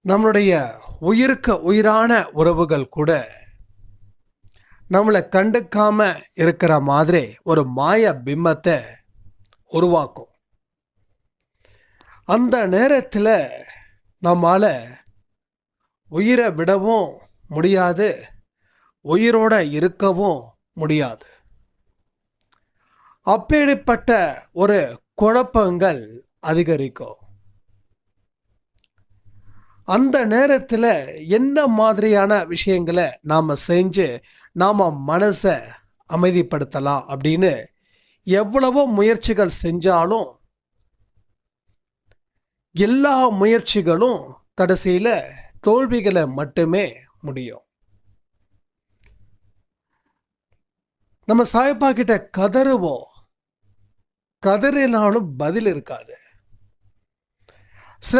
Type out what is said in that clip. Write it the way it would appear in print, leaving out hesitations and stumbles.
நம்மளுடைய உயிருக்கு உயிரான உறவுகள் கூட நம்மளை கண்டுக்காம இருக்கிற மாதிரி ஒரு மாய பிம்பத்தை உருவாக்கும். அந்த நேரத்தில் நம்மால் உயிரை விடவும் முடியாது, உயிரோட இருக்கவும் முடியாது. அப்படிப்பட்ட ஒரு குழப்பங்கள் அதிகரிக்கும். அந்த நேரத்தில் என்ன மாதிரியான விஷயங்களை நாம் செஞ்சு நாம் மனசை அமைதிப்படுத்தலாம் அப்படின்னு எவ்வளவோ முயற்சிகள் செஞ்சாலும் எல்லா முயற்சிகளும் கடைசியில் தோல்விகளை மட்டுமே முடியும். நம்ம சாயப்பா கிட்ட கதறுவோம், கதறினாலும் பதில் இருக்காது. சில